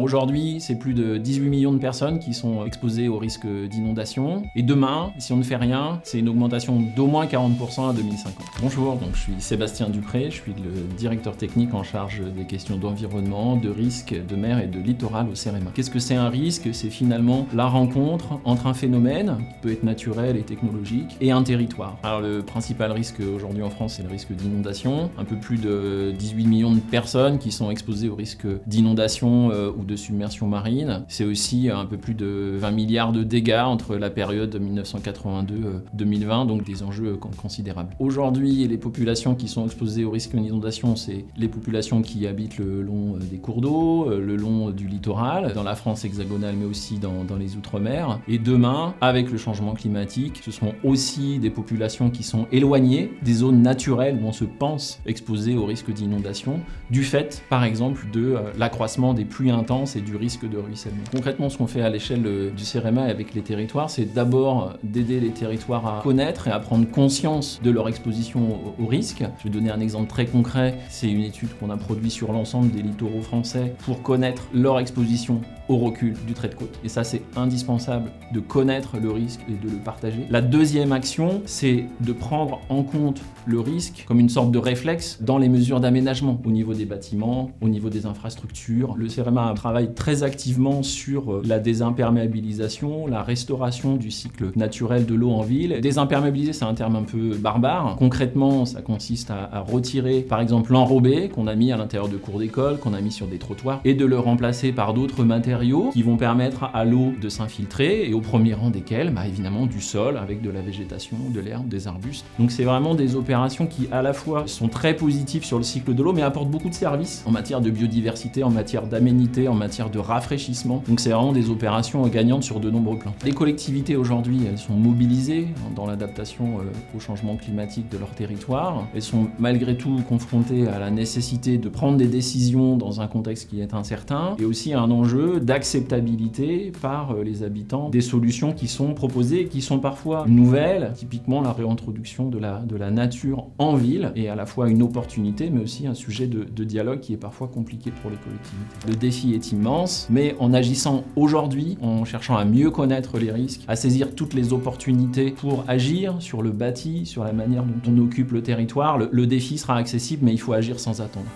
aujourd'hui, c'est plus de 18 millions de personnes qui sont exposées au risque d'inondation. Et demain, si on ne fait rien, c'est une augmentation d'au moins 40% à 2050. Bonjour, donc je suis Sébastien Dupré, je suis le directeur technique en charge des questions d'environnement, de risque, de mer et de littoral au CEREMA. Qu'est-ce que c'est un risque? C'est finalement la rencontre entre un phénomène, qui peut être naturel et technologique, et un territoire. Alors le principal risque aujourd'hui en France, c'est le risque d'inondation. Un peu plus de 18 millions de personnes qui sont exposées au risque d'inondation ou de submersion marine. C'est aussi un peu plus de 20 milliards de dégâts entre la période 1982-2020, donc des enjeux considérables. Aujourd'hui, les populations qui sont exposées au risque d'inondation, c'est les populations qui habitent le long des cours d'eau, le long du littoral, dans la France hexagonale, mais aussi dans les Outre-mer. Et demain, avec le changement climatique, ce seront aussi des populations qui sont éloignées des zones naturelles où on se pense exposées au risque d'inondation, du fait, par exemple, de l'accroissement des pluies intenses et du risque de ruissellement. Concrètement, ce qu'on fait à l'échelle du CEREMA avec les territoires, c'est d'abord d'aider les territoires à connaître et à prendre conscience de leur exposition au risque. Je vais donner un exemple très concret. C'est une étude qu'on a produite sur l'ensemble des littoraux français pour connaître leur exposition au recul du trait de côte. Et ça, c'est indispensable de connaître le risque et de le partager. La deuxième action, c'est de prendre en compte le risque comme une sorte de réflexe dans les mesures d'aménagement au niveau des bâtiments, au niveau des infrastructures. Le CEREMA travaille très activement sur la désimperméabilisation, la restauration du cycle naturel de l'eau en ville. Désimperméabiliser, c'est un terme un peu barbare. Concrètement, ça consiste à retirer, par exemple, l'enrobé qu'on a mis à l'intérieur de cours d'école, qu'on a mis sur des trottoirs, et de le remplacer par d'autres matériaux qui vont permettre à l'eau de s'infiltrer, et au premier rang desquels, évidemment, du sol avec de la végétation, de l'herbe, des arbustes. Donc c'est vraiment des opérations qui, à la fois, sont très positives sur le cycle de l'eau, mais apportent beaucoup de services en matière de biodiversité, en matière d'aménité, en matière de rafraîchissement. Donc c'est vraiment des opérations gagnantes sur de nombreux plans. Les collectivités aujourd'hui, elles sont mobilisées dans l'adaptation au changement climatique de leur territoire. Elles sont malgré tout confrontées à la nécessité de prendre des décisions dans un contexte qui est incertain, et aussi à un enjeu d'acceptabilité par les habitants des solutions qui sont proposées et qui sont parfois nouvelles, typiquement la réintroduction de la nature en ville, est à la fois une opportunité mais aussi un sujet de dialogue qui est parfois compliqué pour les collectivités. Le défi est immense, mais en agissant aujourd'hui, en cherchant à mieux connaître les risques, à saisir toutes les opportunités pour agir sur le bâti, sur la manière dont on occupe le territoire, le défi sera accessible, mais il faut agir sans attendre.